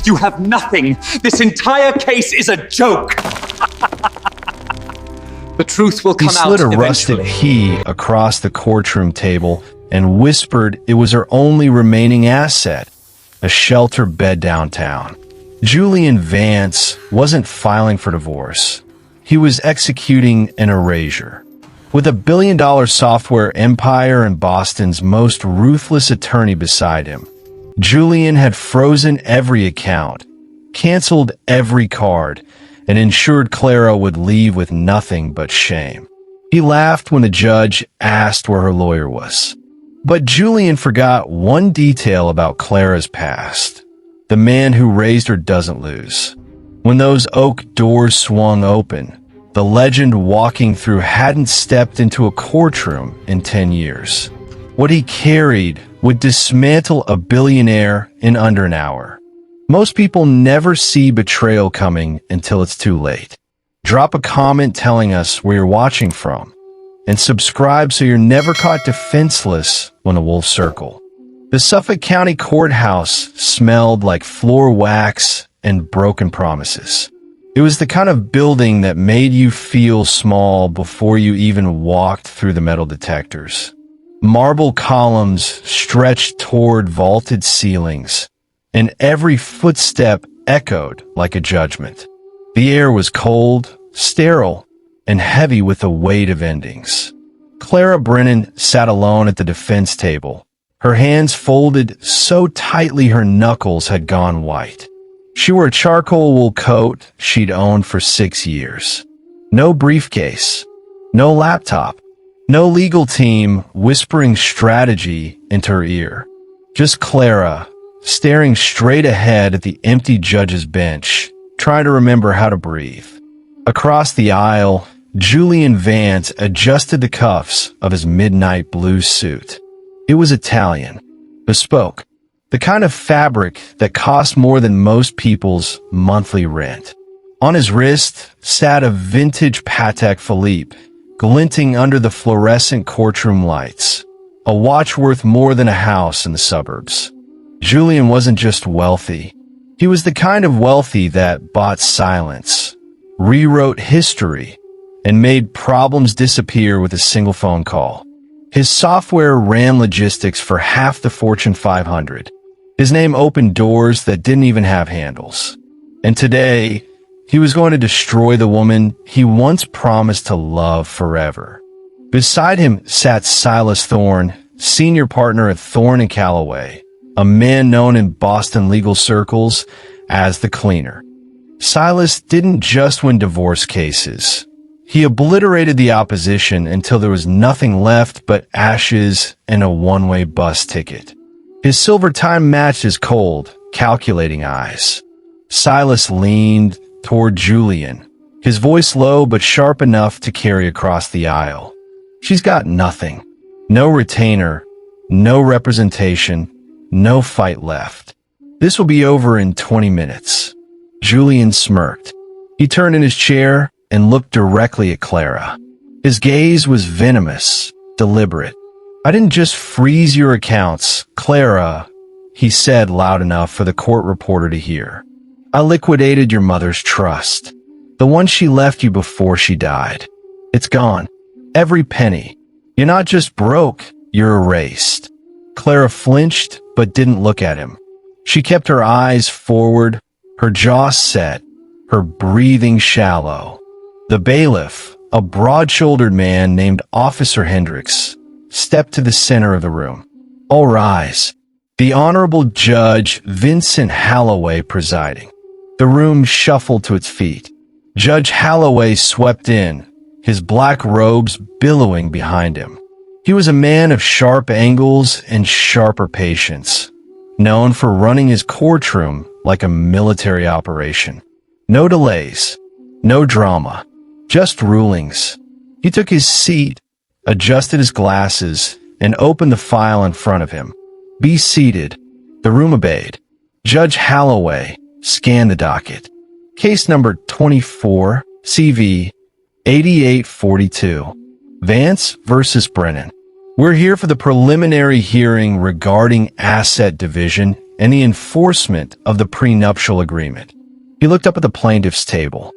You have nothing. This entire case is a joke. The truth will come out He slid a rusted "he" across the courtroom table and whispered it was her only remaining asset, a shelter bed downtown. Julian Vance wasn't filing for divorce. He was executing an erasure. With $1 billion software empire and Boston's most ruthless attorney beside him, Julian had frozen every account, canceled every card, and ensured Clara would leave with nothing but shame. He laughed when the judge asked where her lawyer was. But Julian forgot one detail about Clara's past. The man who raised her doesn't lose. When those oak doors swung open, the legend walking through hadn't stepped into a courtroom in 10 years. What he carried would dismantle a billionaire in under an hour. Most people never see betrayal coming until it's too late. Drop a comment telling us where you're watching from, and subscribe so you're never caught defenseless when the wolves circle. The Suffolk County Courthouse smelled like floor wax and broken promises. It was the kind of building that made you feel small before you even walked through the metal detectors. Marble columns stretched toward vaulted ceilings, and every footstep echoed like a judgment. The air was cold, sterile, and heavy with the weight of endings. Clara Brennan sat alone at the defense table, her hands folded so tightly her knuckles had gone white. She wore a charcoal wool coat she'd owned for 6 years. No briefcase, no laptop, no legal team whispering strategy into her ear. Just Clara, staring straight ahead at the empty judge's bench, trying to remember how to breathe. Across the aisle, Julian Vance adjusted the cuffs of his midnight blue suit. It was Italian, bespoke, the kind of fabric that cost more than most people's monthly rent. On his wrist sat a vintage Patek Philippe, glinting under the fluorescent courtroom lights, a watch worth more than a house in the suburbs. Julian wasn't just wealthy. He was the kind of wealthy that bought silence, rewrote history, and made problems disappear with a single phone call. His software ran logistics for half the Fortune 500. His name opened doors that didn't even have handles. And today, he was going to destroy the woman he once promised to love forever. Beside him sat Silas Thorne, senior partner at Thorne & Calloway, a man known in Boston legal circles as the Cleaner. Silas didn't just win divorce cases. He obliterated the opposition until there was nothing left but ashes and a one-way bus ticket. His silver time matched his cold, calculating eyes. Silas leaned toward Julian, his voice low but sharp enough to carry across the aisle. She's got nothing. No retainer, no representation, no fight left. This will be over in 20 minutes. Julian smirked. He turned in his chair and looked directly at Clara. His gaze was venomous, deliberate. "I didn't just freeze your accounts, Clara," he said loud enough for the court reporter to hear. "I liquidated your mother's trust, the one she left you before she died. It's gone. Every penny. You're not just broke, you're erased." Clara flinched but didn't look at him. She kept her eyes forward, her jaw set, her breathing shallow. The bailiff, a broad-shouldered man named Officer Hendricks, stepped to the center of the room. "All rise." The Honorable Judge Vincent Halloway presiding. The room shuffled to its feet. Judge Halloway swept in, his black robes billowing behind him. He was a man of sharp angles and sharper patience, known for running his courtroom like a military operation. No delays, no drama, just rulings. He took his seat, adjusted his glasses, and opened the file in front of him. "Be seated." The room obeyed. Judge Halloway scanned the docket. Case number 24, CV 8842. Vance versus Brennan. We're here for the preliminary hearing regarding asset division and the enforcement of the prenuptial agreement. He looked up at the plaintiff's table.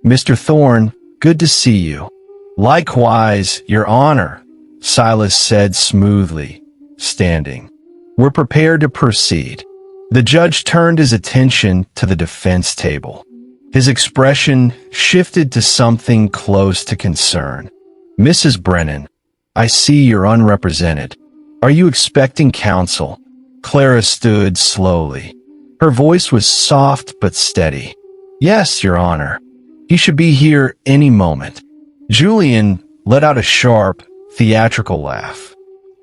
"Mr. Thorne, good to see you." "Likewise, Your Honor," Silas said smoothly, standing. "We're prepared to proceed." The judge turned his attention to the defense table. His expression shifted to something close to concern. "Mrs. Brennan, I see you're unrepresented. Are you expecting counsel?" Clara stood slowly. Her voice was soft but steady. "Yes, Your Honor. He should be here any moment." Julian let out a sharp, theatrical laugh.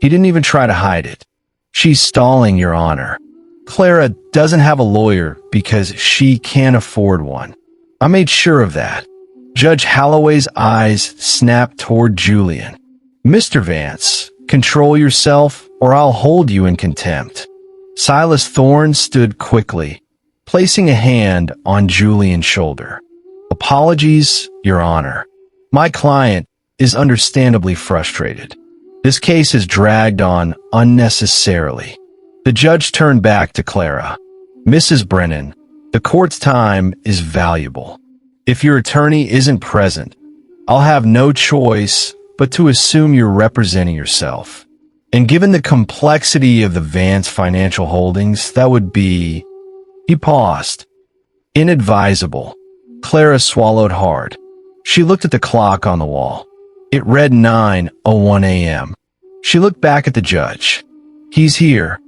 He didn't even try to hide it. "She's stalling, Your Honor. Clara doesn't have a lawyer because she can't afford one. I made sure of that." Judge Holloway's eyes snapped toward Julian. "Mr. Vance, control yourself or I'll hold you in contempt." Silas Thorne stood quickly, placing a hand on Julian's shoulder. "Apologies, Your Honor. My client is understandably frustrated. This case has dragged on unnecessarily." The judge turned back to Clara. "Mrs. Brennan, the court's time is valuable. If your attorney isn't present, I'll have no choice but to assume you're representing yourself. And given the complexity of the Vance financial holdings, that would be..." He paused. "Inadvisable." Clara swallowed hard. She looked at the clock on the wall. It read 9:01 a.m. She looked back at the judge. "He's here."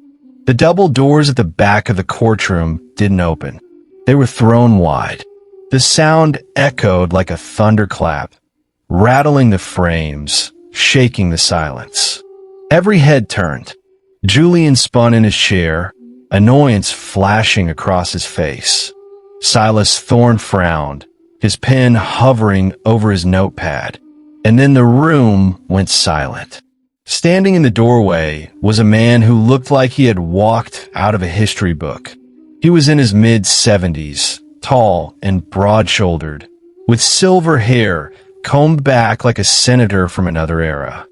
The double doors at the back of the courtroom didn't open. They were thrown wide. The sound echoed like a thunderclap, rattling the frames, shaking the silence. Every head turned. Julian spun in his chair, annoyance flashing across his face. Silas Thorne frowned, his pen hovering over his notepad. And then the room went silent. Standing in the doorway was a man who looked like he had walked out of a history book. He was in his mid-70s, tall and broad-shouldered, with silver hair combed back like a senator from another era.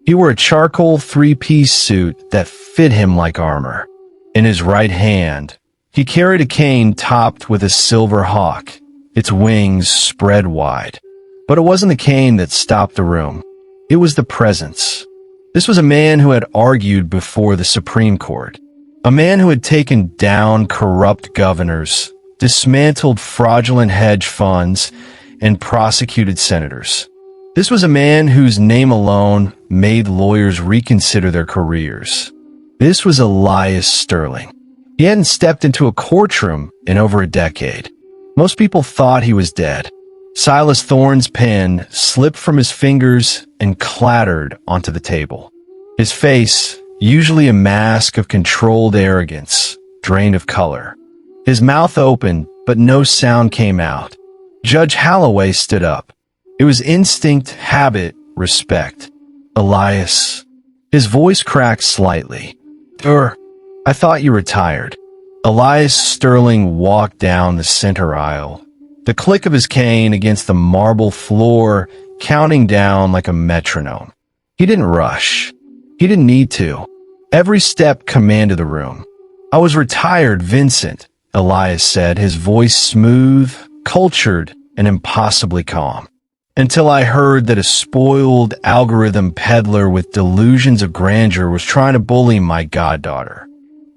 He wore a charcoal three-piece suit that fit him like armor. In his right hand, he carried a cane topped with a silver hawk, its wings spread wide. But it wasn't the cane that stopped the room. It was the presence. This was a man who had argued before the Supreme Court. A man who had taken down corrupt governors, dismantled fraudulent hedge funds, and prosecuted senators. This was a man whose name alone made lawyers reconsider their careers. This was Elias Sterling. He hadn't stepped into a courtroom in over a decade. Most people thought he was dead. Silas Thorne's pen slipped from his fingers and clattered onto the table. His face, usually a mask of controlled arrogance, drained of color. His mouth opened, but no sound came out. Judge Holloway stood up. It was instinct, habit, respect. "Elias." His voice cracked slightly. I thought you retired." Elias Sterling walked down the center aisle, the click of his cane against the marble floor counting down like a metronome. He didn't rush. He didn't need to. Every step commanded the room. "I was retired, Vincent," Elias said, his voice smooth, cultured, and impossibly calm. "Until I heard that a spoiled algorithm peddler with delusions of grandeur was trying to bully my goddaughter."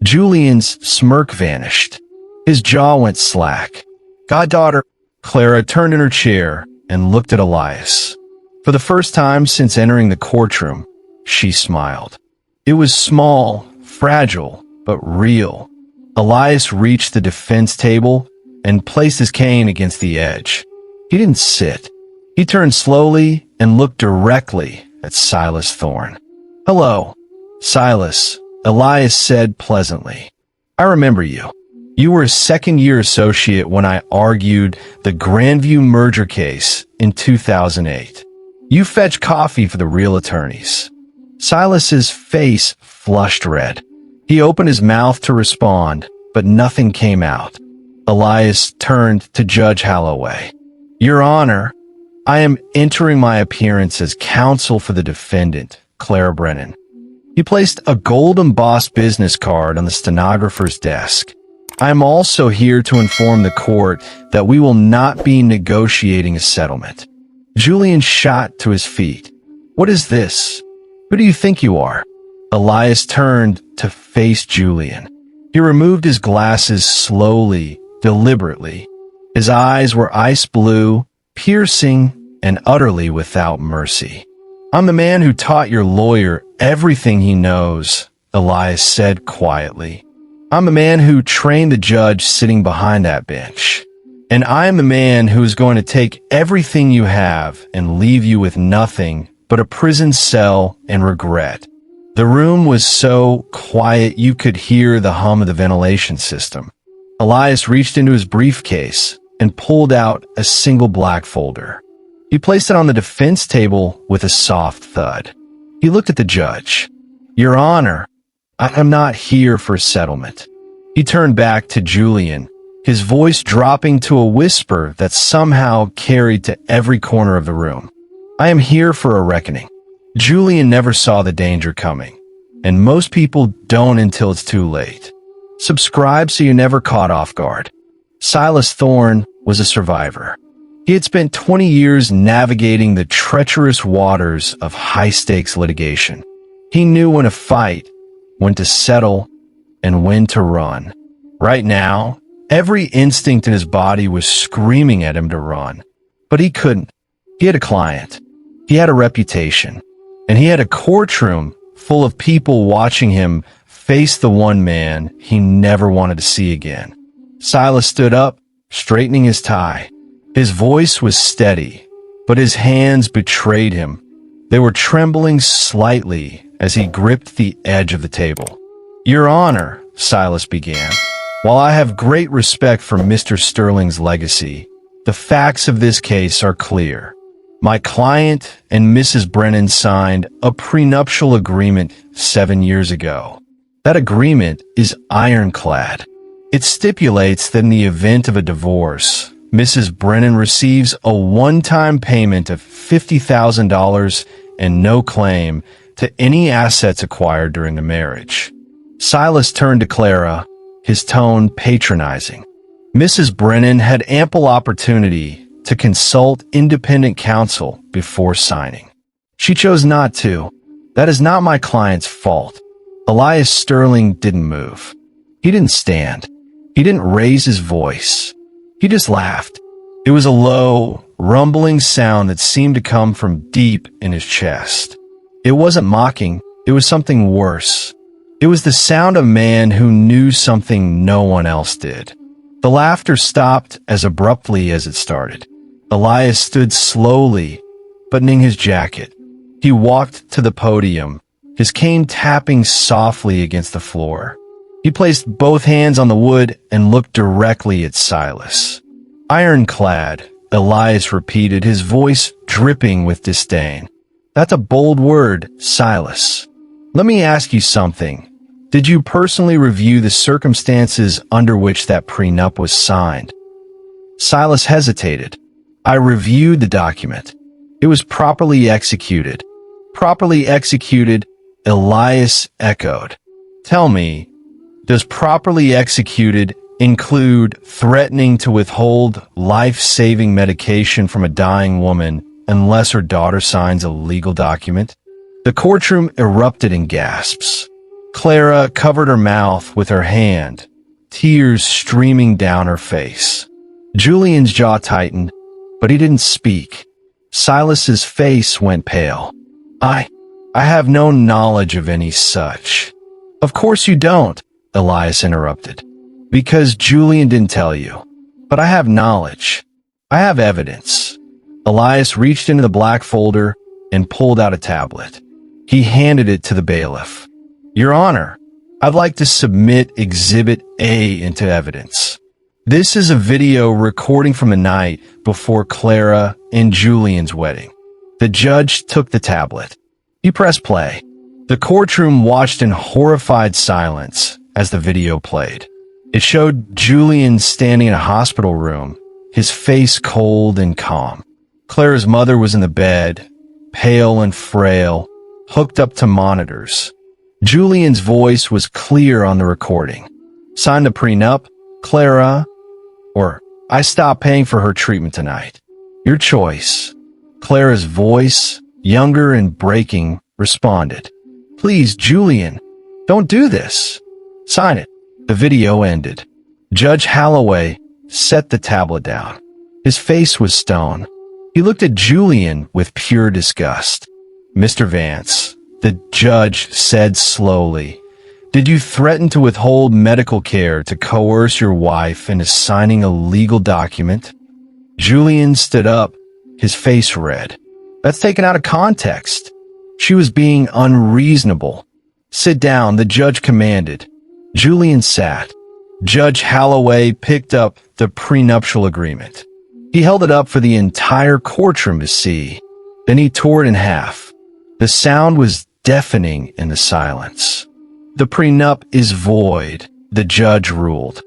Julian's smirk vanished. His jaw went slack. "Goddaughter?" Clara turned in her chair and looked at Elias. For the first time since entering the courtroom, she smiled. It was small, fragile, but real. Elias reached the defense table and placed his cane against the edge. He didn't sit. He turned slowly and looked directly at Silas Thorne. "Hello, Silas," Elias said pleasantly. "I remember you. You were a second-year associate when I argued the Grandview merger case in 2008. You fetched coffee for the real attorneys." Silas's face flushed red. He opened his mouth to respond, but nothing came out. Elias turned to Judge Holloway. "Your Honor, I am entering my appearance as counsel for the defendant, Clara Brennan." He placed a gold embossed business card on the stenographer's desk. I am also here to inform the court that we will not be negotiating a settlement. Julian shot to his feet. What is this? Who do you think you are? Elias turned to face Julian. He removed his glasses slowly, deliberately. His eyes were ice blue, piercing, and utterly without mercy. I'm the man who taught your lawyer everything he knows, Elias said quietly. I'm the man who trained the judge sitting behind that bench. And I am the man who is going to take everything you have and leave you with nothing but a prison cell and regret. The room was so quiet you could hear the hum of the ventilation system. Elias reached into his briefcase and pulled out a single black folder. He placed it on the defense table with a soft thud. He looked at the judge. Your Honor, I am not here for settlement. He turned back to Julian, his voice dropping to a whisper that somehow carried to every corner of the room. I am here for a reckoning. Julian never saw the danger coming, and most people don't until it's too late. Subscribe so you're never caught off guard. Silas Thorne was a survivor. He had spent 20 years navigating the treacherous waters of high-stakes litigation. He knew when to fight, when to settle, and when to run. Right now, every instinct in his body was screaming at him to run, but he couldn't. He had a client. He had a reputation. And he had a courtroom full of people watching him face the one man he never wanted to see again. Silas stood up, straightening his tie. His voice was steady, but his hands betrayed him. They were trembling slightly as he gripped the edge of the table. Your Honor, Silas began, while I have great respect for Mr. Sterling's legacy, the facts of this case are clear. My client and Mrs. Brennan signed a prenuptial agreement 7 years ago. That agreement is ironclad. It stipulates that in the event of a divorce, Mrs. Brennan receives a one-time payment of $50,000 and no claim to any assets acquired during the marriage. Silas turned to Clara, his tone patronizing. Mrs. Brennan had ample opportunity to consult independent counsel before signing. She chose not to. That is not my client's fault. Elias Sterling didn't move. He didn't stand. He didn't raise his voice. He just laughed. It was a low, rumbling sound that seemed to come from deep in his chest. It wasn't mocking. It was something worse. It was the sound of a man who knew something no one else did. The laughter stopped as abruptly as it started. Elias stood slowly, buttoning his jacket. He walked to the podium, his cane tapping softly against the floor. He placed both hands on the wood and looked directly at Silas. Ironclad, Elias repeated, his voice dripping with disdain. That's a bold word, Silas. Let me ask you something. Did you personally review the circumstances under which that prenup was signed? Silas hesitated. I reviewed the document. It was properly executed. Properly executed, Elias echoed. Tell me, does properly executed include threatening to withhold life-saving medication from a dying woman unless her daughter signs a legal document? The courtroom erupted in gasps. Clara covered her mouth with her hand, tears streaming down her face. Julian's jaw tightened, but he didn't speak. Silas's face went pale. I have no knowledge of any such. Of course you don't, Elias interrupted. Because Julian didn't tell you. But I have knowledge. I have evidence. Elias reached into the black folder and pulled out a tablet. He handed it to the bailiff. Your Honor, I'd like to submit Exhibit A into evidence. This is a video recording from the night before Clara and Julian's wedding. The judge took the tablet. He pressed play. The courtroom watched in horrified silence as the video played. It showed Julian standing in a hospital room, his face cold and calm. Clara's mother was in the bed, pale and frail, hooked up to monitors. Julian's voice was clear on the recording. Sign the prenup, Clara, or I stop paying for her treatment tonight. Your choice. Clara's voice, younger and breaking, responded. Please, Julian, don't do this. Sign it. The video ended. Judge Holloway set the tablet down. His face was stone. He looked at Julian with pure disgust. Mr. Vance, the judge said slowly, did you threaten to withhold medical care to coerce your wife into signing a legal document? Julian stood up, his face red. That's taken out of context. She was being unreasonable. Sit down, the judge commanded. Julian sat. Judge Holloway picked up the prenuptial agreement. He held it up for the entire courtroom to see. Then he tore it in half. The sound was deafening in the silence. The prenup is void, the judge ruled.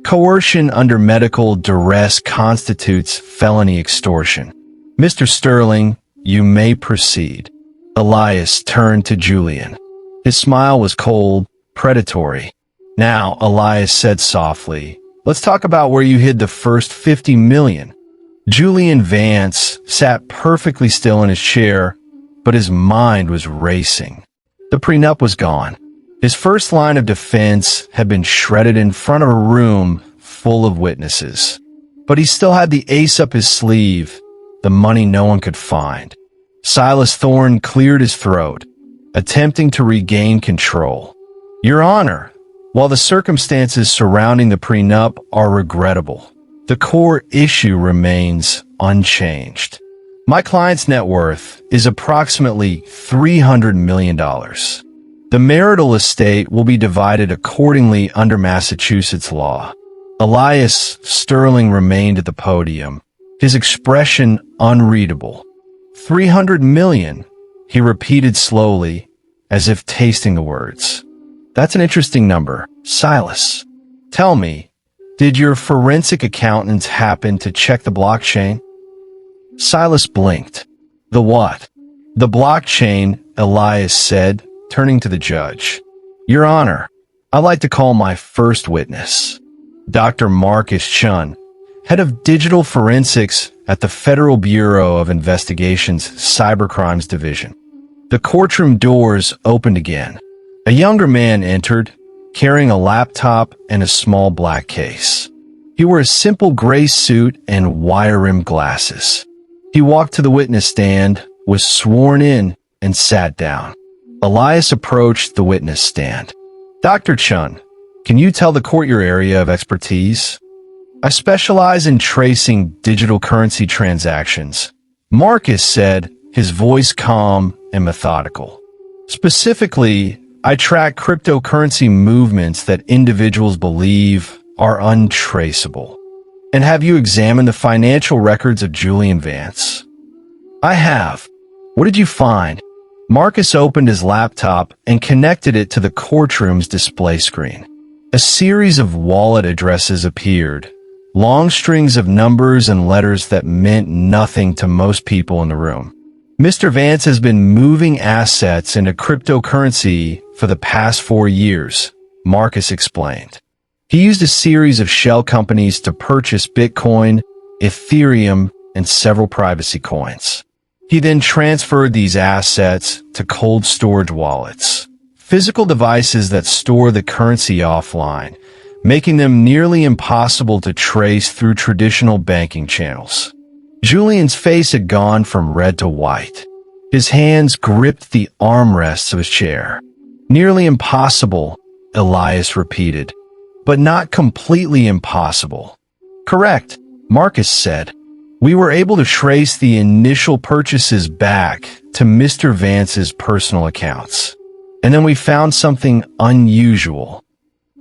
Coercion under medical duress constitutes felony extortion. Mr. Sterling, you may proceed. Elias turned to Julian. His smile was cold, predatory. Now, Elias said softly, let's talk about where you hid the first $50 million. Julian Vance sat perfectly still in his chair, but his mind was racing. The prenup was gone. His first line of defense had been shredded in front of a room full of witnesses. But he still had the ace up his sleeve, the money no one could find. Silas Thorne cleared his throat, attempting to regain control. Your Honor, while the circumstances surrounding the prenup are regrettable, the core issue remains unchanged. My client's net worth is approximately $300 million. The marital estate will be divided accordingly under Massachusetts law. Elias Sterling remained at the podium, his expression unreadable. 300 million, he repeated slowly, as if tasting the words. That's an interesting number. Silas, tell me, did your forensic accountants happen to check the blockchain? Silas blinked. The what? The blockchain, Elias said, turning to the judge. Your Honor, I'd like to call my first witness, Dr. Marcus Chun, head of digital forensics at the Federal Bureau of Investigation's Cybercrimes Division. The courtroom doors opened again. A younger man entered, carrying a laptop and a small black case. He wore a simple gray suit and wire-rimmed glasses. He walked to the witness stand, was sworn in, and sat down. Elias approached the witness stand. Dr. Chun, can you tell the court your area of expertise? I specialize in tracing digital currency transactions, Marcus said, his voice calm and methodical. Specifically, I track cryptocurrency movements that individuals believe are untraceable. And have you examined the financial records of Julian Vance? I have. What did you find? Marcus opened his laptop and connected it to the courtroom's display screen. A series of wallet addresses appeared, long strings of numbers and letters that meant nothing to most people in the room. Mr. Vance has been moving assets into cryptocurrency for the past 4 years, Marcus explained. He used a series of shell companies to purchase Bitcoin, Ethereum, and several privacy coins. He then transferred these assets to cold storage wallets, physical devices that store the currency offline, making them nearly impossible to trace through traditional banking channels. Julian's face had gone from red to white. His hands gripped the armrests of his chair. Nearly impossible, Elias repeated. But not completely impossible. Correct, Marcus said. We were able to trace the initial purchases back to Mr. Vance's personal accounts. And then we found something unusual.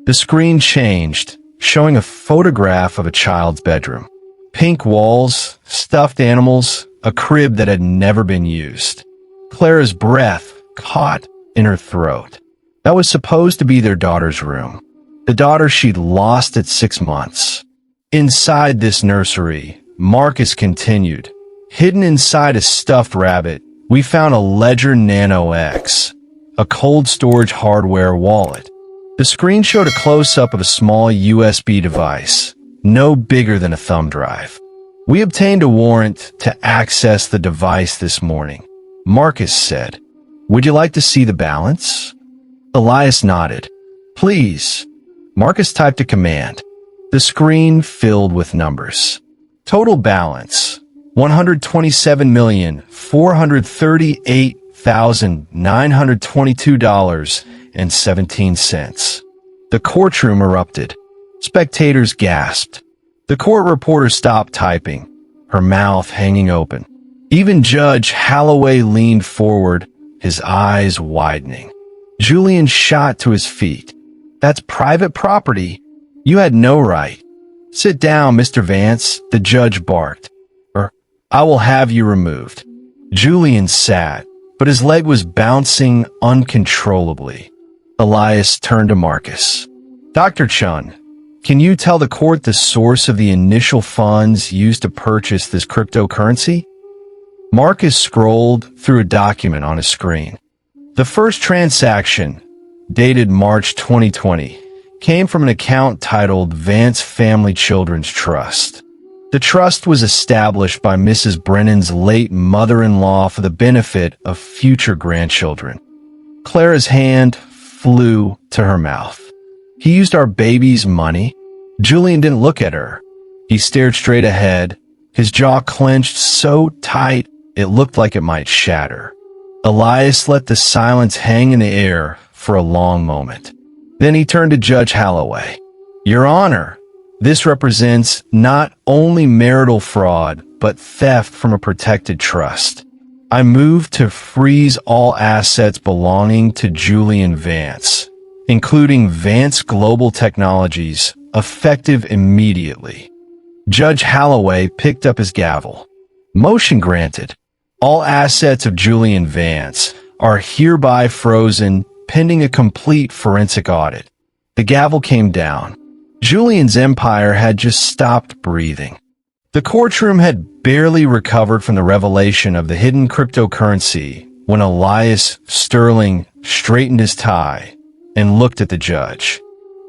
The screen changed, showing a photograph of a child's bedroom. Pink walls, stuffed animals, a crib that had never been used. Clara's breath caught in her throat. That was supposed to be their daughter's room. The daughter she'd lost at 6 months. Inside this nursery, Marcus continued, hidden inside a stuffed rabbit, we found a Ledger Nano X, a cold storage hardware wallet. The screen showed a close-up of a small USB device, no bigger than a thumb drive. "We obtained a warrant to access the device this morning," Marcus said. "Would you like to see the balance?" Elias nodded. "Please." Marcus typed a command. The screen filled with numbers. Total balance, $127,438,922.17. The courtroom erupted. Spectators gasped. The court reporter stopped typing, her mouth hanging open. Even Judge Holloway leaned forward, his eyes widening. Julian shot to his feet. "That's private property. You had no right." "Sit down, Mr. Vance," the judge barked. "Or I will have you removed." Julian sat, but his leg was bouncing uncontrollably. Elias turned to Marcus. "Dr. Chun, can you tell the court the source of the initial funds used to purchase this cryptocurrency?" Marcus scrolled through a document on his screen. The first transaction, dated March 2020, came from an account titled Vance Family Children's Trust. The trust was established by Mrs. Brennan's late mother-in-law for the benefit of future grandchildren. Clara's hand flew to her mouth. "He used our baby's money?" Julian didn't look at her. He stared straight ahead, his jaw clenched so tight it looked like it might shatter. Elias let the silence hang in the air for a long moment. Then he turned to Judge Holloway. "Your Honor, this represents not only marital fraud, but theft from a protected trust. I move to freeze all assets belonging to Julian Vance, including Vance Global Technologies, effective immediately." Judge Holloway picked up his gavel. "Motion granted. All assets of Julian Vance are hereby frozen pending a complete forensic audit." The gavel came down. Julian's empire had just stopped breathing. The courtroom had barely recovered from the revelation of the hidden cryptocurrency when Elias Sterling straightened his tie and looked at the judge.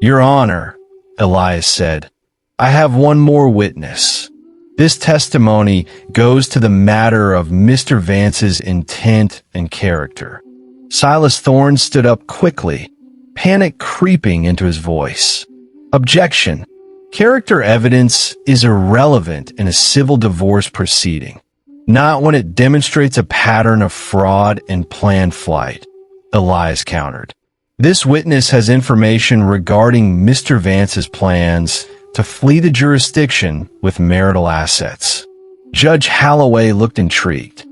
"Your Honor," Elias said, "I have one more witness. This testimony goes to the matter of Mr. Vance's intent and character." Silas Thorne stood up quickly, panic creeping into his voice. "Objection. Character evidence is irrelevant in a civil divorce proceeding, not when it demonstrates a pattern of fraud and planned flight," Elias countered. "This witness has information regarding Mr. Vance's plans to flee the jurisdiction with marital assets." Judge Holloway looked intrigued.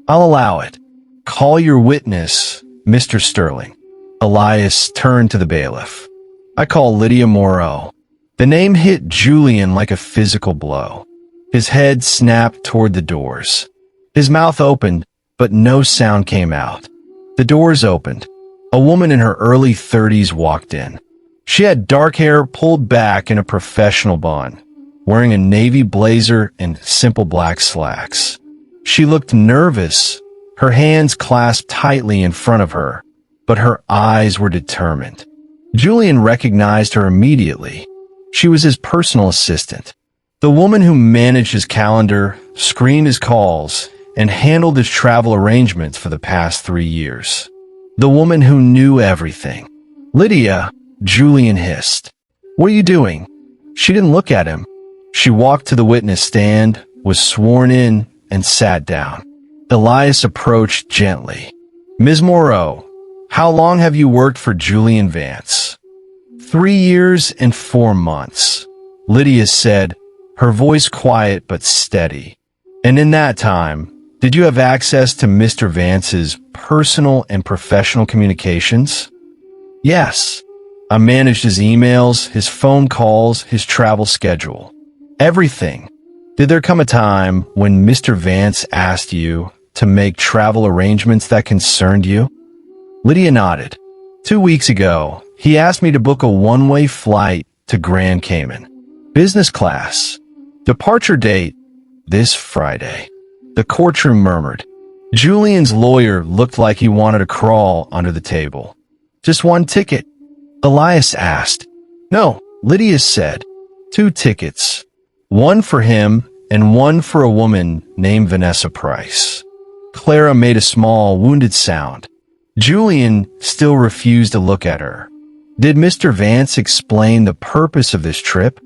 "I'll allow it. Call your witness, Mr. Sterling." Elias turned to the bailiff. "I call Lydia Moreau." The name hit Julian like a physical blow. His head snapped toward the doors. His mouth opened, but no sound came out. The doors opened. A woman in her early 30s walked in. She had dark hair pulled back in a professional bun, wearing a navy blazer and simple black slacks. She looked nervous, her hands clasped tightly in front of her, but her eyes were determined. Julian recognized her immediately. She was his personal assistant, the woman who managed his calendar, screened his calls, and handled his travel arrangements for the past 3 years. The woman who knew everything. "Lydia," Julian hissed. "What are you doing?" She didn't look at him. She walked to the witness stand, was sworn in, and sat down. Elias approached gently. "Ms. Moreau, how long have you worked for Julian Vance?" 3 years and 4 months, Lydia said, her voice quiet but steady. "And in that time, did you have access to Mr. Vance's personal and professional communications?" "Yes. I managed his emails, his phone calls, his travel schedule. Everything. Did there come a time when Mr. Vance asked you to make travel arrangements that concerned you?" Lydia nodded. 2 weeks ago, he asked me to book a one-way flight to Grand Cayman. Business class. Departure date, this Friday. The courtroom murmured. Julian's lawyer looked like he wanted to crawl under the table. "Just one ticket?" Elias asked. "No," Lydia said. "Two tickets. One for him and one for a woman named Vanessa Price." Clara made a small, wounded sound. Julian still refused to look at her. "Did Mr. Vance explain the purpose of this trip?"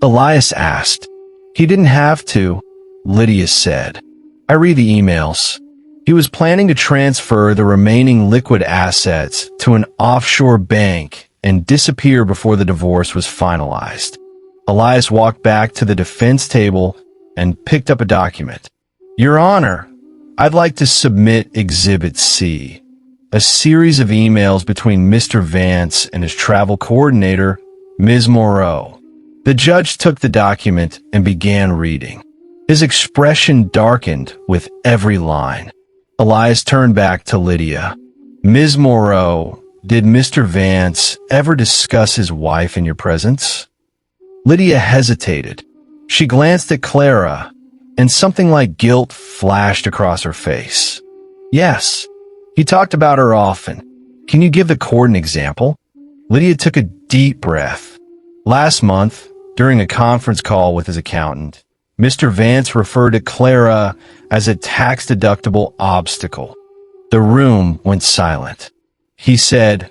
Elias asked. "He didn't have to," Lydia said. "I read the emails. He was planning to transfer the remaining liquid assets to an offshore bank and disappear before the divorce was finalized." Elias walked back to the defense table and picked up a document. "Your Honor, I'd like to submit Exhibit C, a series of emails between Mr. Vance and his travel coordinator, Ms. Moreau." The judge took the document and began reading. His expression darkened with every line. Elias turned back to Lydia. "Ms. Moreau, did Mr. Vance ever discuss his wife in your presence?" Lydia hesitated. She glanced at Clara, and something like guilt flashed across her face. "Yes, he talked about her often. Can you give the court an example?" Lydia took a deep breath. "Last month, during a conference call with his accountant, Mr. Vance referred to Clara as a tax-deductible obstacle." The room went silent. "He said,"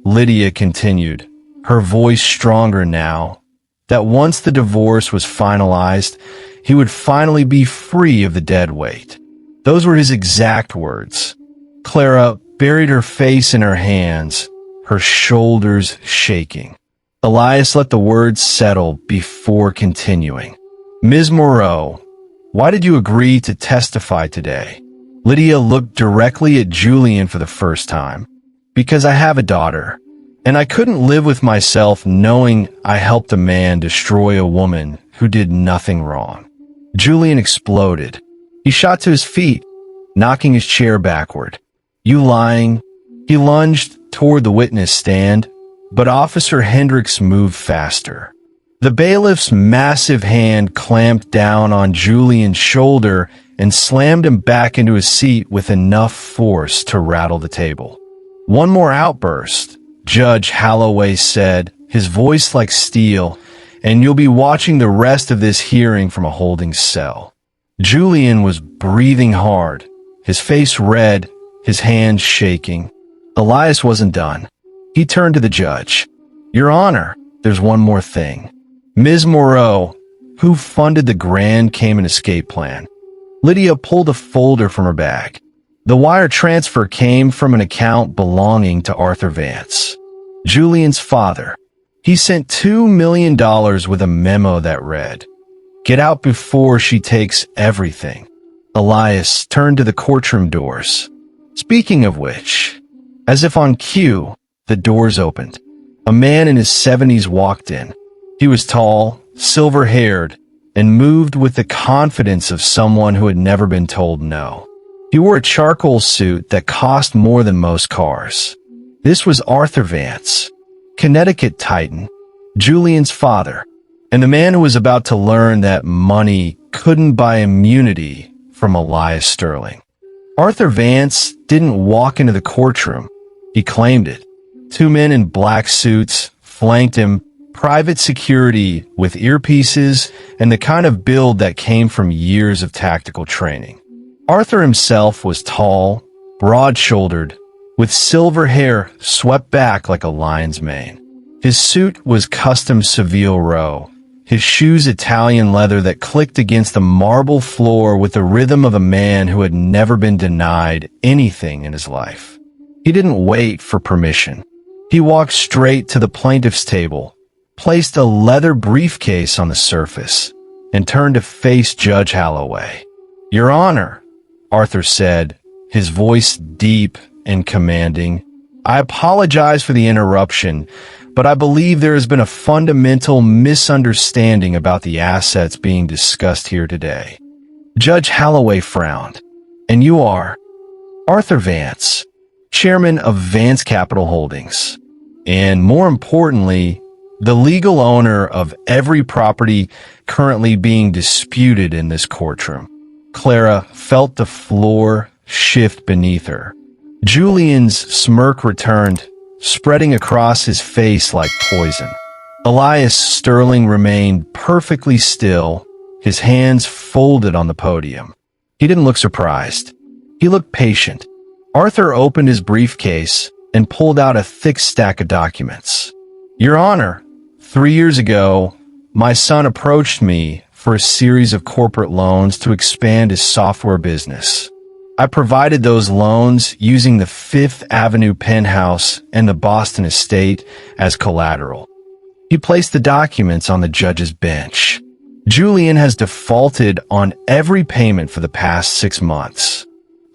Lydia continued, her voice stronger now, "that once the divorce was finalized, he would finally be free of the dead weight. Those were his exact words." Clara buried her face in her hands, her shoulders shaking. Elias let the words settle before continuing. "Ms. Moreau, why did you agree to testify today?" Lydia looked directly at Julian for the first time. "Because I have a daughter, and I couldn't live with myself knowing I helped a man destroy a woman who did nothing wrong." Julian exploded. He shot to his feet, knocking his chair backward. "You lying?" He lunged toward the witness stand, but Officer Hendricks moved faster. The bailiff's massive hand clamped down on Julian's shoulder and slammed him back into his seat with enough force to rattle the table. "One more outburst," Judge Holloway said, his voice like steel, "and you'll be watching the rest of this hearing from a holding cell." Julian was breathing hard, his face red, his hands shaking. Elias wasn't done. He turned to the judge. "Your Honor, there's one more thing. Ms. Moreau, who funded the Grand Cayman escape plan?" Lydia pulled a folder from her bag. The wire transfer came from an account belonging to Arthur Vance, Julian's father. He sent $2 million with a memo that read, "Get out before she takes everything." Elias turned to the courtroom doors. "Speaking of which," as if on cue, the doors opened. A man in his 70s walked in. He was tall, silver-haired, and moved with the confidence of someone who had never been told no. He wore a charcoal suit that cost more than most cars. This was Arthur Vance, Connecticut Titan, Julian's father, and the man who was about to learn that money couldn't buy immunity from Elias Sterling. Arthur Vance didn't walk into the courtroom. He claimed it. Two men in black suits flanked him, private security with earpieces and the kind of build that came from years of tactical training. Arthur himself was tall, broad-shouldered, with silver hair swept back like a lion's mane. His suit was custom Seville Row, his shoes Italian leather that clicked against the marble floor with the rhythm of a man who had never been denied anything in his life. He didn't wait for permission. He walked straight to the plaintiff's table, placed a leather briefcase on the surface, and turned to face Judge Holloway. "Your Honor," Arthur said, his voice deep and commanding, "I apologize for the interruption, but I believe there has been a fundamental misunderstanding about the assets being discussed here today." Judge Holloway frowned. "And you are?" "Arthur Vance, chairman of Vance Capital Holdings, and more importantly, the legal owner of every property currently being disputed in this courtroom." Clara felt the floor shift beneath her. Julian's smirk returned, spreading across his face like poison. Elias Sterling remained perfectly still, his hands folded on the podium. He didn't look surprised. He looked patient. Arthur opened his briefcase and pulled out a thick stack of documents. Your Honor, 3 years ago, my son approached me for a series of corporate loans to expand his software business. I provided those loans using the Fifth Avenue penthouse and the Boston estate as collateral. He placed the documents on the judge's bench. Julian has defaulted on every payment for the past 6 months.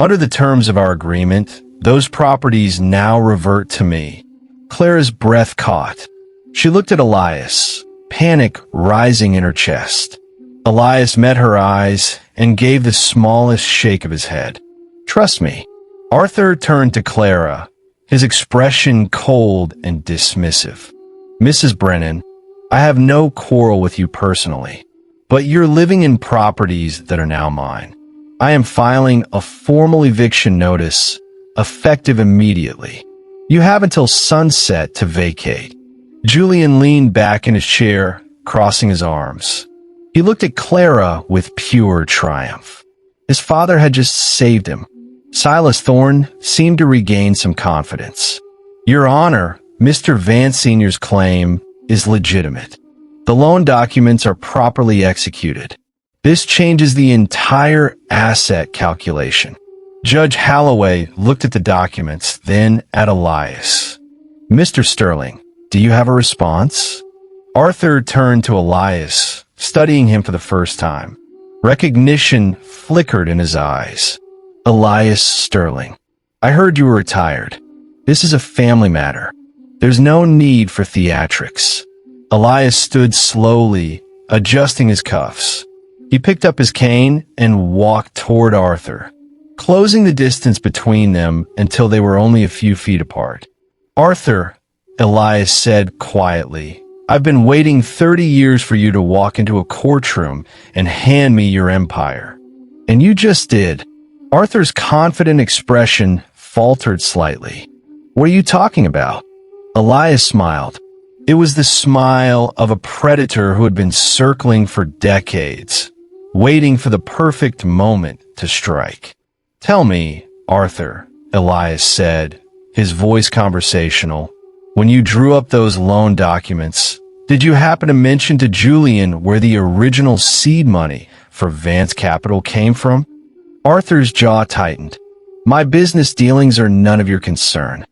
Under the terms of our agreement, those properties now revert to me. Clara's breath caught. She looked at Elias, panic rising in her chest. Elias met her eyes and gave the smallest shake of his head. Trust me. Arthur turned to Clara, his expression cold and dismissive. Mrs. Brennan, I have no quarrel with you personally, but you're living in properties that are now mine. I am filing a formal eviction notice, effective immediately. You have until sunset to vacate. Julian leaned back in his chair, crossing his arms. He looked at Clara with pure triumph. His father had just saved him. Silas Thorne seemed to regain some confidence. Your Honor, Mr. Vance Sr.'s claim is legitimate. The loan documents are properly executed. This changes the entire asset calculation. Judge Holloway looked at the documents, then at Elias. Mr. Sterling, do you have a response? Arthur turned to Elias, studying him for the first time. Recognition flickered in his eyes. Elias Sterling, I heard you were retired. This is a family matter. There's no need for theatrics. Elias stood slowly, adjusting his cuffs. He picked up his cane and walked toward Arthur, closing the distance between them until they were only a few feet apart. Arthur, Elias said quietly, I've been waiting 30 years for you to walk into a courtroom and hand me your empire. And you just did. Arthur's confident expression faltered slightly. What are you talking about? Elias smiled. It was the smile of a predator who had been circling for decades, waiting for the perfect moment to strike. Tell me, Arthur, Elias said, his voice conversational, when you drew up those loan documents, did you happen to mention to Julian where the original seed money for Vance Capital came from? Arthur's jaw tightened. My business dealings are none of your concern.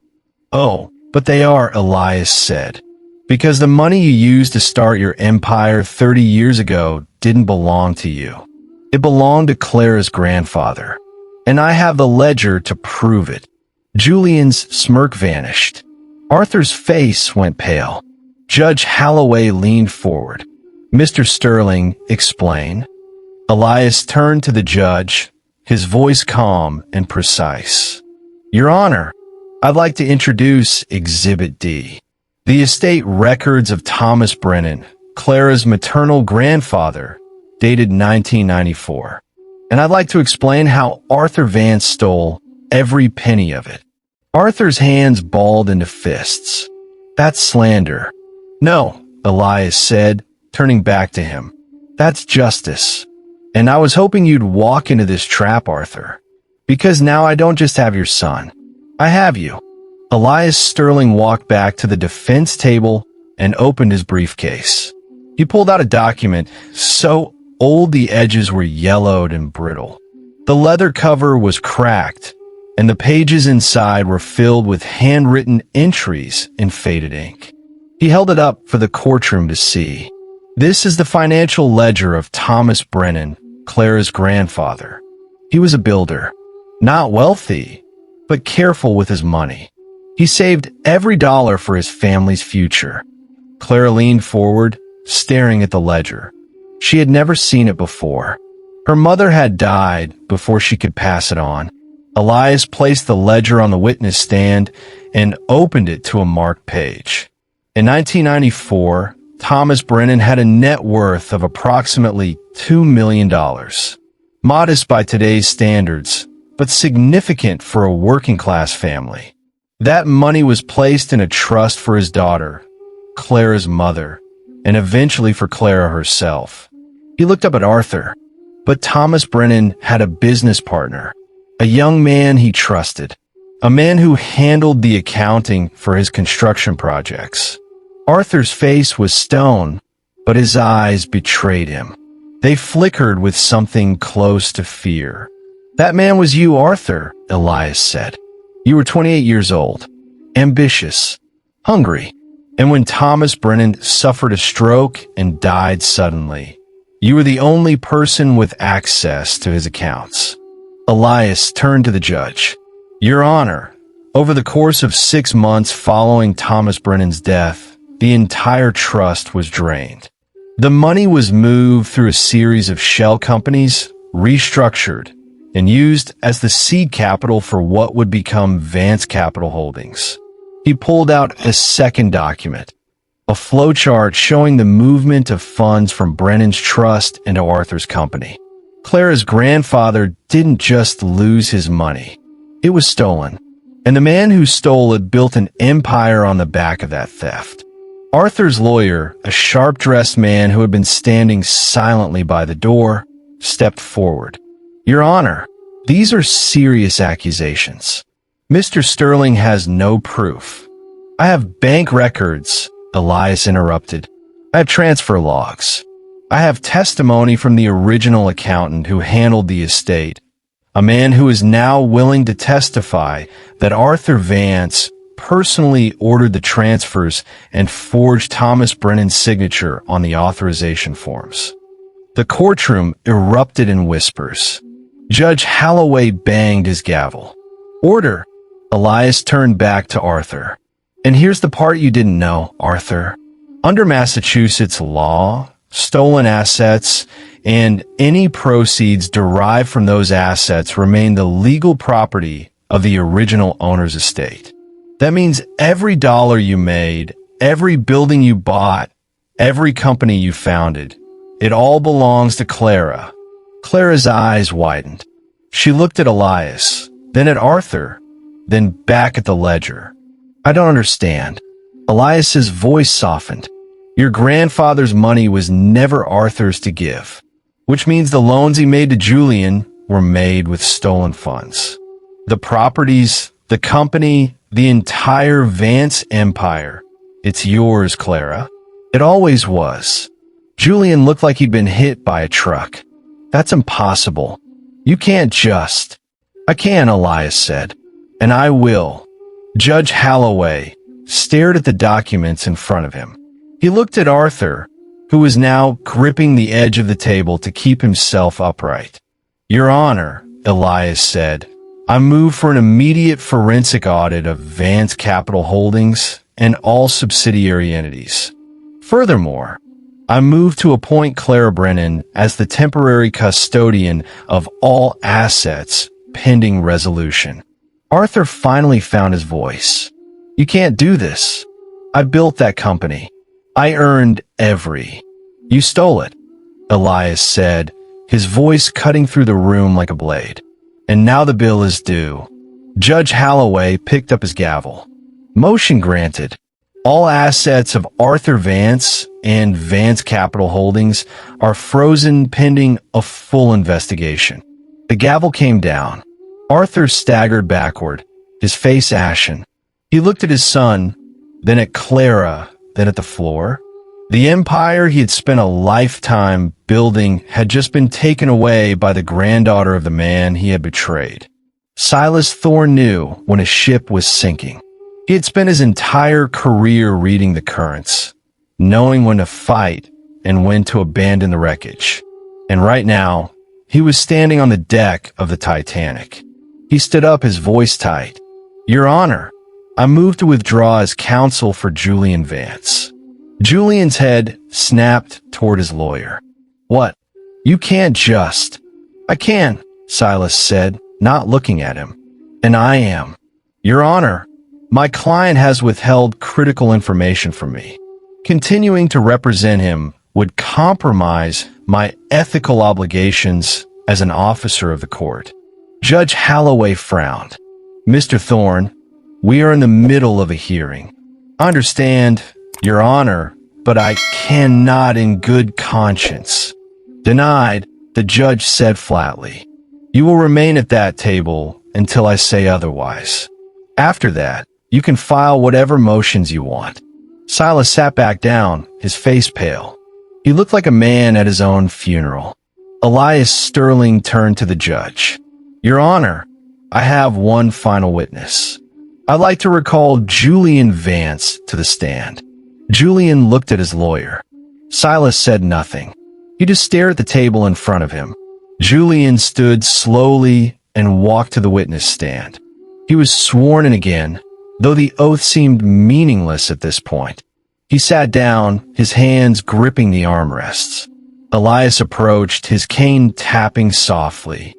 Oh, but they are, Elias said. Because the money you used to start your empire 30 years ago didn't belong to you. It belonged to Clara's grandfather. And I have the ledger to prove it. Julian's smirk vanished. Arthur's face went pale. Judge Holloway leaned forward. Mr. Sterling, explain. Elias turned to the judge, his voice calm and precise. Your Honor, I'd like to introduce Exhibit D. The estate records of Thomas Brennan, Clara's maternal grandfather, dated 1994. And I'd like to explain how Arthur Vance stole every penny of it. Arthur's hands balled into fists. That's slander. No, Elias said, turning back to him. That's justice. And I was hoping you'd walk into this trap, Arthur. Because now I don't just have your son. I have you. Elias Sterling walked back to the defense table and opened his briefcase. He pulled out a document so old the edges were yellowed and brittle. The leather cover was cracked, and the pages inside were filled with handwritten entries in faded ink. He held it up for the courtroom to see. This is the financial ledger of Thomas Brennan, Clara's grandfather. He was a builder, not wealthy, but careful with his money. He saved every dollar for his family's future. Clara leaned forward, staring at the ledger. She had never seen it before. Her mother had died before she could pass it on. Elias placed the ledger on the witness stand and opened it to a marked page. In 1994, Thomas Brennan had a net worth of approximately $2 million. Modest by today's standards, but significant for a working-class family. That money was placed in a trust for his daughter, Clara's mother, and eventually for Clara herself. He looked up at Arthur, but Thomas Brennan had a business partner, a young man he trusted, a man who handled the accounting for his construction projects. Arthur's face was stone, but his eyes betrayed him. They flickered with something close to fear. "That man was you, Arthur," Elias said. "You were 28 years old, ambitious, hungry, and when Thomas Brennan suffered a stroke and died suddenly, you were the only person with access to his accounts." Elias turned to the judge. "Your Honor, over the course of 6 months following Thomas Brennan's death, the entire trust was drained. The money was moved through a series of shell companies, restructured, and used as the seed capital for what would become Vance Capital Holdings." He pulled out a second document, a flowchart showing the movement of funds from Brennan's trust into Arthur's company. Clara's grandfather didn't just lose his money. It was stolen, and the man who stole it built an empire on the back of that theft. Arthur's lawyer, a sharp-dressed man who had been standing silently by the door, stepped forward. "Your Honor, these are serious accusations. Mr. Sterling has no proof." "I have bank records," Elias interrupted. "I have transfer logs. I have testimony from the original accountant who handled the estate, a man who is now willing to testify that Arthur Vance personally ordered the transfers and forged Thomas Brennan's signature on the authorization forms." The courtroom erupted in whispers. Judge Holloway banged his gavel. "Order!" Elias turned back to Arthur. "And here's the part you didn't know, Arthur. Under Massachusetts law, stolen assets and any proceeds derived from those assets remain the legal property of the original owner's estate. That means every dollar you made, every building you bought, every company you founded, it all belongs to Clara." Clara's eyes widened. She looked at Elias, then at Arthur, then back at the ledger. "I don't understand." Elias's voice softened. "Your grandfather's money was never Arthur's to give, which means the loans he made to Julian were made with stolen funds. The properties, the company, the entire Vance empire. It's yours, Clara. It always was." Julian looked like he'd been hit by a truck. "That's impossible. You can't just—" "I can," Elias said, "and I will." Judge Holloway stared at the documents in front of him. He looked at Arthur, who was now gripping the edge of the table to keep himself upright. "Your Honor," Elias said, "I move for an immediate forensic audit of Vance Capital Holdings and all subsidiary entities. Furthermore, I move to appoint Clara Brennan as the temporary custodian of all assets pending resolution." Arthur finally found his voice. "You can't do this. I built that company. I earned every—" "You stole it," Elias said, his voice cutting through the room like a blade. "And now the bill is due." Judge Holloway picked up his gavel. "Motion granted. All assets of Arthur Vance and Vance Capital Holdings are frozen pending a full investigation." The gavel came down. Arthur staggered backward, his face ashen. He looked at his son, then at Clara, then at the floor. The empire he had spent a lifetime building had just been taken away by the granddaughter of the man he had betrayed. Silas Thorne knew when a ship was sinking. He had spent his entire career reading the currents, knowing when to fight and when to abandon the wreckage. And right now, he was standing on the deck of the Titanic. He stood up, his voice tight. "Your Honor, I move to withdraw as counsel for Julian Vance." Julian's head snapped toward his lawyer. "What? You can't just—" "I can," Silas said, not looking at him. "And I am. Your Honor, my client has withheld critical information from me. Continuing to represent him would compromise my ethical obligations as an officer of the court." Judge Holloway frowned. Mr. Thorne, we are in the middle of a hearing. I understand, Your Honor, but I cannot in good conscience. Denied, the judge said flatly. You will remain at that table until I say otherwise. After that, you can file whatever motions you want. Silas sat back down, his face pale. He looked like a man at his own funeral. Elias Sterling turned to the judge. Your Honor, I have one final witness. I'd like to recall Julian Vance to the stand. Julian looked at his lawyer. Silas said nothing. He just stared at the table in front of him. Julian stood slowly and walked to the witness stand. He was sworn in again, though the oath seemed meaningless at this point. He sat down, his hands gripping the armrests. Elias approached, his cane tapping softly.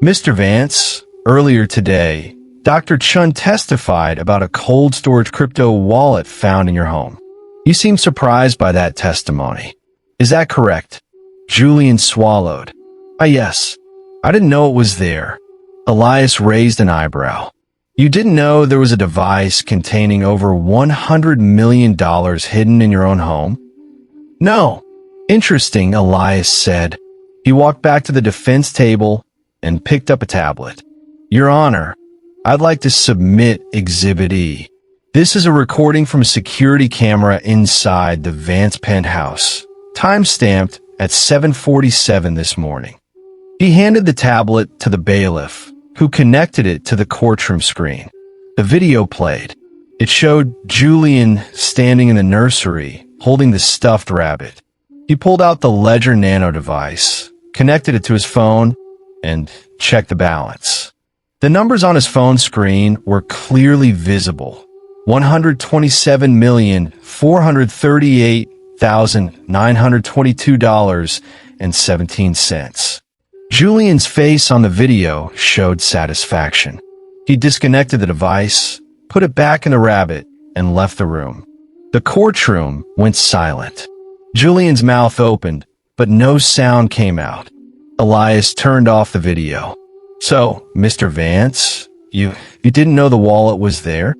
Mr. Vance, earlier today, Dr. Chun testified about a cold storage crypto wallet found in your home. You seem surprised by that testimony. Is that correct? Julian swallowed. Yes. I didn't know it was there. Elias raised an eyebrow. You didn't know there was a device containing over $100 million hidden in your own home? No. Interesting, Elias said. He walked back to the defense table and picked up a tablet. Your Honor, I'd like to submit Exhibit E. This is a recording from a security camera inside the Vance penthouse, time-stamped at 7:47 this morning. He handed the tablet to the bailiff, who connected it to the courtroom screen. The video played. It showed Julian standing in the nursery, holding the stuffed rabbit. He pulled out the Ledger Nano device, connected it to his phone, and checked the balance. The numbers on his phone screen were clearly visible. $127,438,922.17. Julian's face on the video showed satisfaction. He disconnected the device, put it back in the rabbit, and left the room. The courtroom went silent. Julian's mouth opened, but no sound came out. Elias turned off the video. So, Mr. Vance, you didn't know the wallet was there?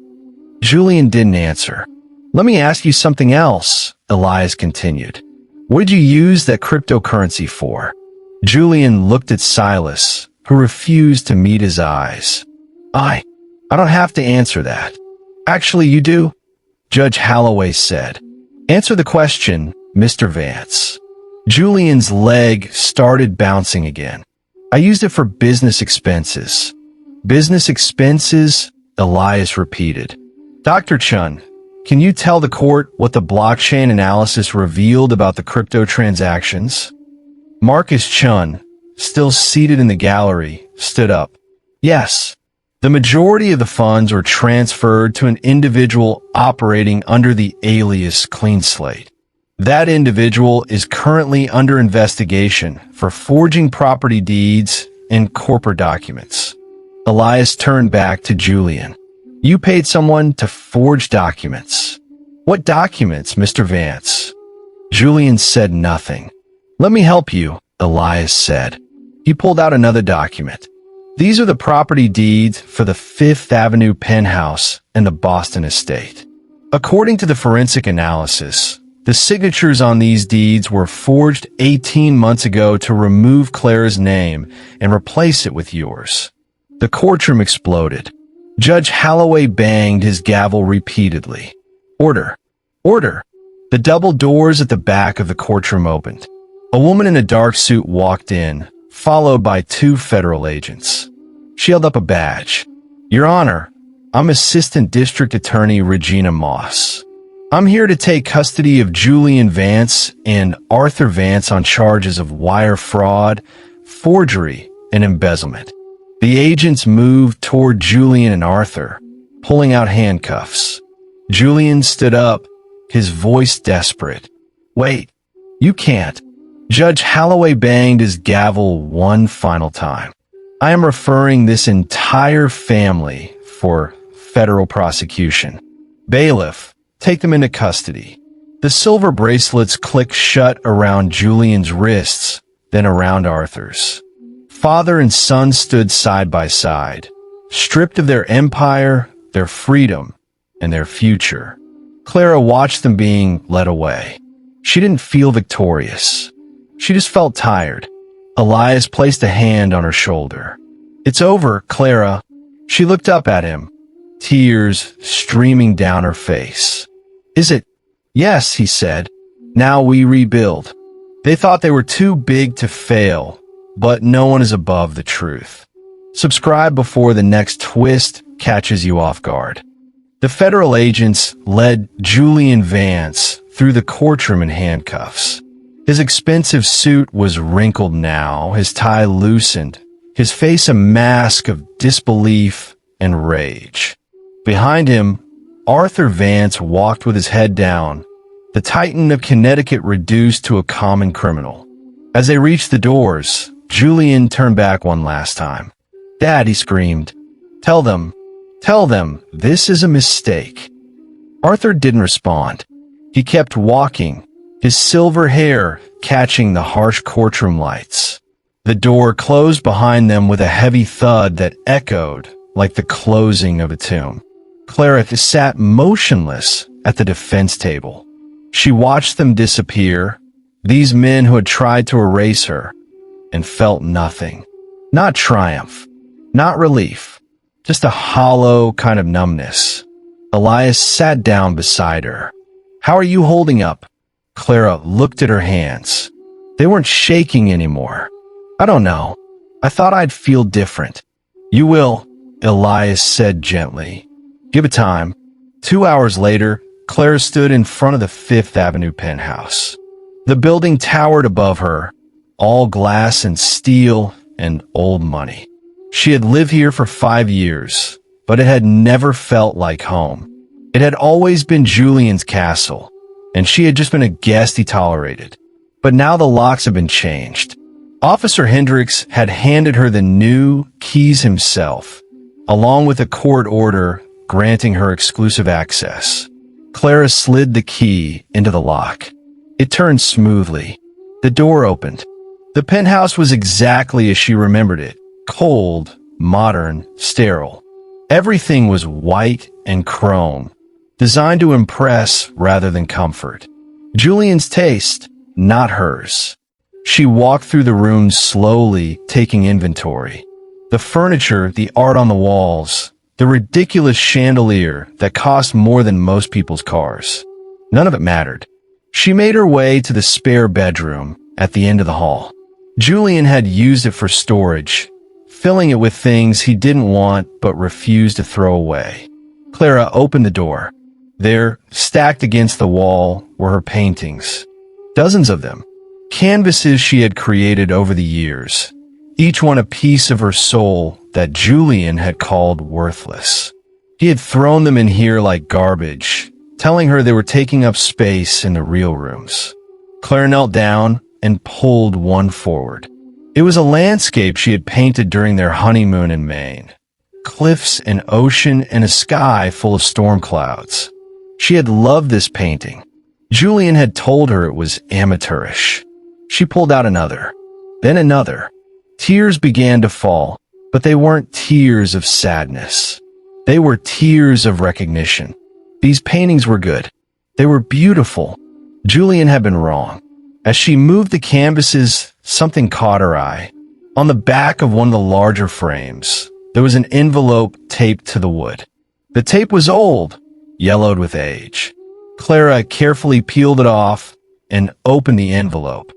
Julian didn't answer. Let me ask you something else, Elias continued. What did you use that cryptocurrency for? Julian looked at Silas, who refused to meet his eyes. I don't have to answer that. Actually, you do, Judge Holloway said. Answer the question, Mr. Vance. Julian's leg started bouncing again. I used it for business expenses. Business expenses? Elias repeated. Dr. Chun, can you tell the court what the blockchain analysis revealed about the crypto transactions? Marcus Chun, still seated in the gallery, stood up. Yes. The majority of the funds were transferred to an individual operating under the alias Clean Slate. That individual is currently under investigation for forging property deeds and corporate documents. Elias turned back to Julian. You paid someone to forge documents. What documents, Mr. Vance? Julian said nothing. Let me help you, Elias said. He pulled out another document. These are the property deeds for the Fifth Avenue penthouse and the Boston estate. According to the forensic analysis, the signatures on these deeds were forged 18 months ago to remove Claire's name and replace it with yours. The courtroom exploded. Judge Holloway banged his gavel repeatedly. Order. Order. The double doors at the back of the courtroom opened. A woman in a dark suit walked in, followed by two federal agents. She held up a badge. Your Honor, I'm Assistant District Attorney Regina Moss. I'm here to take custody of Julian Vance and Arthur Vance on charges of wire fraud, forgery, and embezzlement. The agents moved toward Julian and Arthur, pulling out handcuffs. Julian stood up, his voice desperate. Wait, you can't. Judge Holloway banged his gavel one final time. I am referring this entire family for federal prosecution. Bailiff, take them into custody. The silver bracelets clicked shut around Julian's wrists, then around Arthur's. Father and son stood side by side, stripped of their empire, their freedom, and their future. Clara watched them being led away. She didn't feel victorious. She just felt tired. Elias placed a hand on her shoulder. "It's over, Clara." She looked up at him, tears streaming down her face. "Is it?" "Yes," he said. "Now we rebuild." They thought they were too big to fail, but no one is above the truth. Subscribe before the next twist catches you off guard. The federal agents led Julian Vance through the courtroom in handcuffs. His expensive suit was wrinkled now, his tie loosened, his face a mask of disbelief and rage. Behind him, Arthur Vance walked with his head down, the Titan of Connecticut reduced to a common criminal. As they reached the doors, Julian turned back one last time. "Dad," he screamed, tell them, this is a mistake." Arthur didn't respond. He kept walking, his silver hair catching the harsh courtroom lights. The door closed behind them with a heavy thud that echoed like the closing of a tomb. Clara sat motionless at the defense table. She watched them disappear, these men who had tried to erase her, and felt nothing. Not triumph, not relief, just a hollow kind of numbness. Elias sat down beside her. "How are you holding up?" Clara looked at her hands. They weren't shaking anymore. "I don't know. I thought I'd feel different." "You will," Elias said gently. "Give it time." 2 hours later, Clara stood in front of the Fifth Avenue penthouse. The building towered above her, all glass and steel and old money. She had lived here for 5 years, but it had never felt like home. It had always been Julian's castle, and she had just been a guest he tolerated. But now the locks had been changed. Officer Hendricks had handed her the new keys himself, along with a court order granting her exclusive access. Clara slid the key into the lock. It turned smoothly. The door opened. The penthouse was exactly as she remembered it. Cold, modern, sterile. Everything was white and chrome, designed to impress rather than comfort. Julian's taste, not hers. She walked through the room slowly, taking inventory. The furniture, the art on the walls, the ridiculous chandelier that cost more than most people's cars. None of it mattered. She made her way to the spare bedroom at the end of the hall. Julian had used it for storage, filling it with things he didn't want but refused to throw away. Clara opened the door. There, stacked against the wall, were her paintings. Dozens of them. Canvases she had created over the years, each one a piece of her soul that Julian had called worthless. He had thrown them in here like garbage, telling her they were taking up space in the real rooms. Claire knelt down and pulled one forward. It was a landscape she had painted during their honeymoon in Maine. Cliffs, an ocean, and a sky full of storm clouds. She had loved this painting. Julian had told her it was amateurish. She pulled out another, then another. Tears began to fall, but they weren't tears of sadness. They were tears of recognition. These paintings were good. They were beautiful. Julian had been wrong. As she moved the canvases, something caught her eye. On the back of one of the larger frames, there was an envelope taped to the wood. The tape was old, yellowed with age. Clara carefully peeled it off and opened the envelope.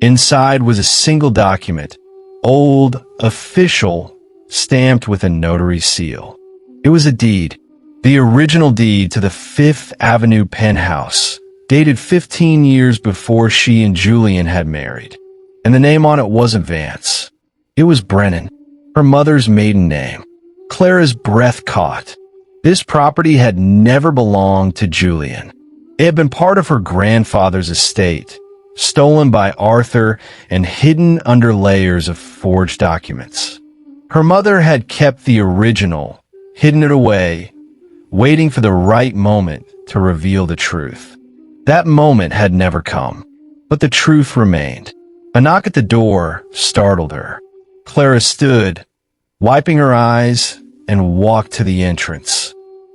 Inside was a single document, old, official, stamped with a notary seal. It was a deed, the original deed to the Fifth Avenue penthouse, dated 15 years before she and Julian had married. And the name on it wasn't Vance. It was Brennan, her mother's maiden name. Clara's breath caught. This property had never belonged to Julian. It had been part of her grandfather's estate, stolen by Arthur and hidden under layers of forged documents. Her mother had kept the original, hidden it away, waiting for the right moment to reveal the truth. That moment had never come, but the truth remained. A knock at the door startled her. Clara stood, wiping her eyes, and walked to the entrance.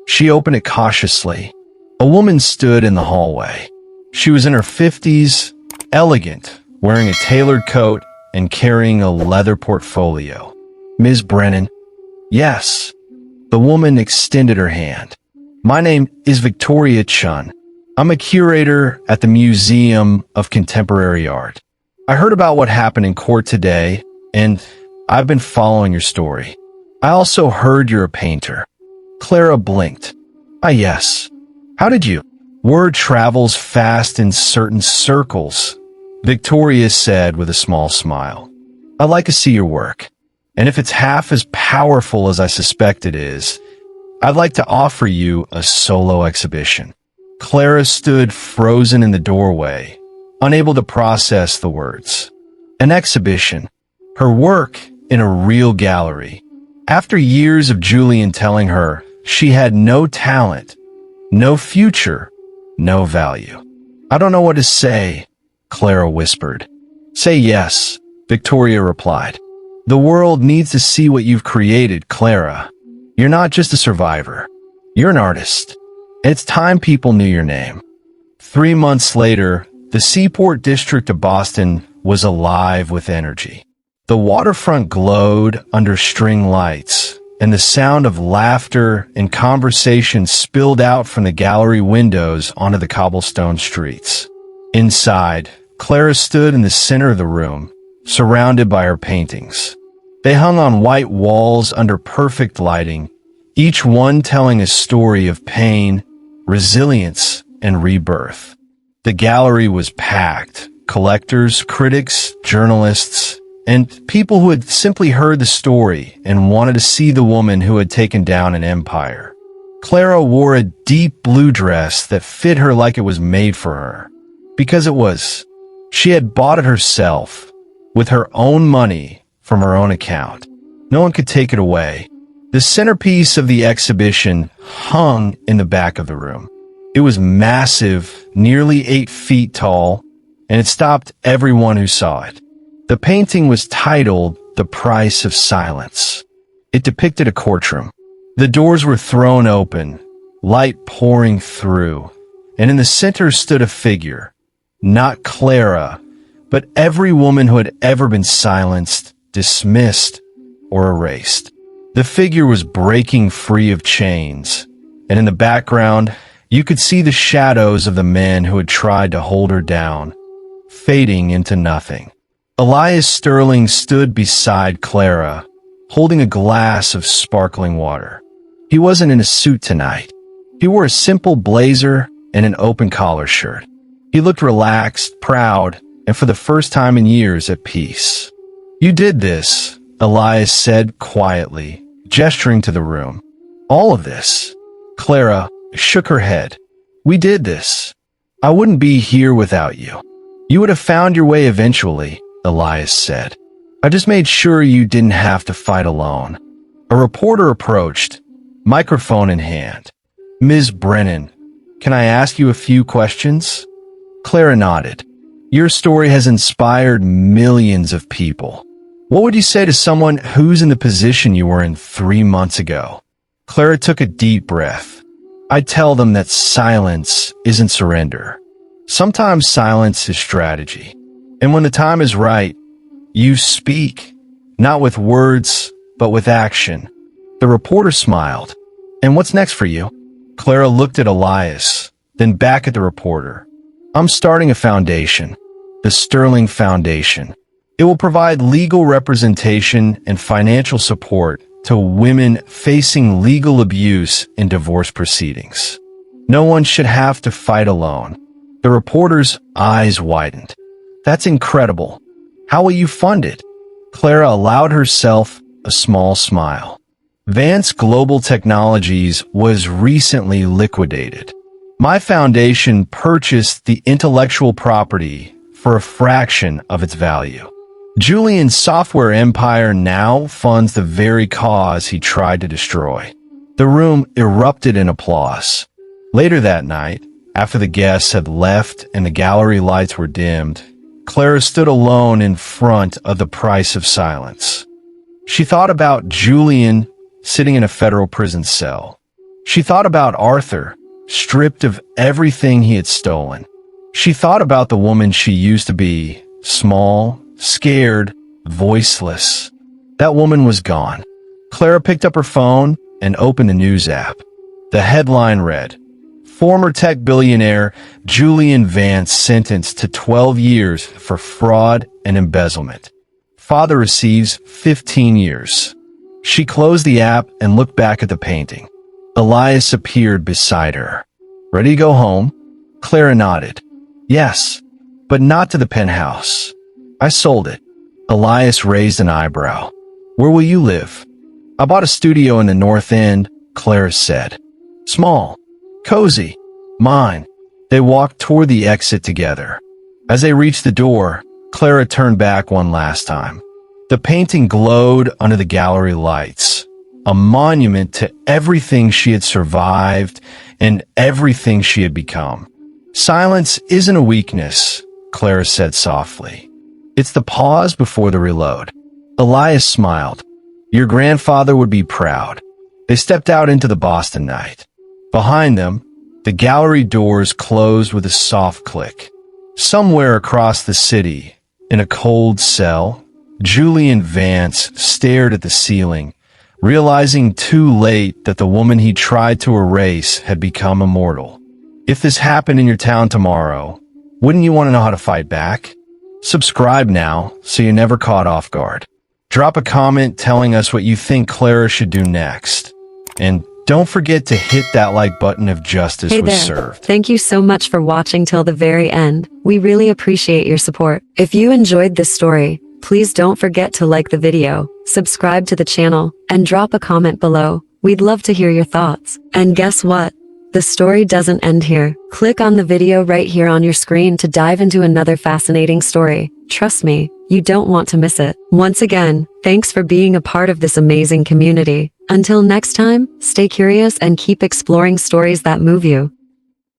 She opened it cautiously. A woman stood in the hallway. She was in her 50s, elegant, wearing a tailored coat and carrying a leather portfolio. "Ms. Brennan?" "Yes." The woman extended her hand. "My name is Victoria Chun. I'm a curator at the Museum of Contemporary Art. I heard about what happened in court today, and I've been following your story. I also heard you're a painter." Clara blinked. "Ah, yes. How did you?" "Word travels fast in certain circles," Victoria said with a small smile. "I'd like to see your work. And if it's half as powerful as I suspect it is, I'd like to offer you a solo exhibition." Clara stood frozen in the doorway, unable to process the words. An exhibition. Her work in a real gallery. After years of Julian telling her she had no talent, no future, no value. "I don't know what to say," Clara whispered. "Say yes," Victoria replied. "The world needs to see what you've created, Clara. You're not just a survivor. You're an artist. It's time people knew your name." 3 months later, the Seaport District of Boston was alive with energy. The waterfront glowed under string lights, and the sound of laughter and conversation spilled out from the gallery windows onto the cobblestone streets. Inside, Clara stood in the center of the room, surrounded by her paintings. They hung on white walls under perfect lighting, each one telling a story of pain, resilience, and rebirth. The gallery was packed. Collectors, critics, journalists, and people who had simply heard the story and wanted to see the woman who had taken down an empire. Clara wore a deep blue dress that fit her like it was made for her. Because it was. She had bought it herself, with her own money from her own account. No one could take it away. The centerpiece of the exhibition hung in the back of the room. It was massive, nearly 8 feet tall, and it stopped everyone who saw it. The painting was titled "The Price of Silence." It depicted a courtroom. The doors were thrown open, light pouring through, and in the center stood a figure, not Clara, but every woman who had ever been silenced, dismissed, or erased. The figure was breaking free of chains, and in the background, you could see the shadows of the men who had tried to hold her down, fading into nothing. Elias Sterling stood beside Clara, holding a glass of sparkling water. He wasn't in a suit tonight. He wore a simple blazer and an open collar shirt. He looked relaxed, proud, and for the first time in years at peace. "You did this," Elias said quietly, gesturing to the room. "All of this." Clara shook her head. "We did this. I wouldn't be here without you. You would have found your way eventually," Elias said. "I just made sure you didn't have to fight alone." A reporter approached, microphone in hand. "Ms. Brennan, can I ask you a few questions?" Clara nodded. "Your story has inspired millions of people. What would you say to someone who's in the position you were in 3 months ago?" Clara took a deep breath. "I'd tell them that silence isn't surrender. Sometimes silence is strategy. And when the time is right, you speak, not with words, but with action." The reporter smiled. "And what's next for you?" Clara looked at Elias, then back at the reporter. "I'm starting a foundation, the Sterling Foundation. It will provide legal representation and financial support to women facing legal abuse in divorce proceedings. No one should have to fight alone." The reporter's eyes widened. "That's incredible. How will you fund it?" Clara allowed herself a small smile. "Vance Global Technologies was recently liquidated. My foundation purchased the intellectual property for a fraction of its value. Julian's software empire now funds the very cause he tried to destroy." The room erupted in applause. Later that night, after the guests had left and the gallery lights were dimmed, Clara stood alone in front of The Price of Silence. She thought about Julian sitting in a federal prison cell. She thought about Arthur, stripped of everything he had stolen. She thought about the woman she used to be, small, scared, voiceless. That woman was gone. Clara picked up her phone and opened a news app. The headline read, "Former tech billionaire Julian Vance sentenced to 12 years for fraud and embezzlement. Father receives 15 years. She closed the app and looked back at the painting. Elias appeared beside her. "Ready to go home?" Clara nodded. "Yes, but not to the penthouse. I sold it." Elias raised an eyebrow. "Where will you live?" "I bought a studio in the North End," Clara said. "Small, cozy, mine." They walked toward the exit together. As they reached the door, Clara turned back one last time. The painting glowed under the gallery lights, a monument to everything she had survived and everything she had become. "Silence isn't a weakness," Clara said softly. "It's the pause before the reload." Elias smiled. "Your grandfather would be proud." They stepped out into the Boston night. Behind them, the gallery doors closed with a soft click. Somewhere across the city, in a cold cell, Julian Vance stared at the ceiling, realizing too late that the woman he tried to erase had become immortal. If this happened in your town tomorrow, wouldn't you want to know how to fight back? Subscribe now so you're never caught off guard. Drop a comment telling us what you think Clara should do next. And don't forget to hit that like button if justice was served. Thank you so much for watching till the very end. We really appreciate your support. If you enjoyed this story, please don't forget to like the video, subscribe to the channel, and drop a comment below. We'd love to hear your thoughts. And guess what? The story doesn't end here. Click on the video right here on your screen to dive into another fascinating story. Trust me, you don't want to miss it. Once again, thanks for being a part of this amazing community. Until next time, stay curious and keep exploring stories that move you.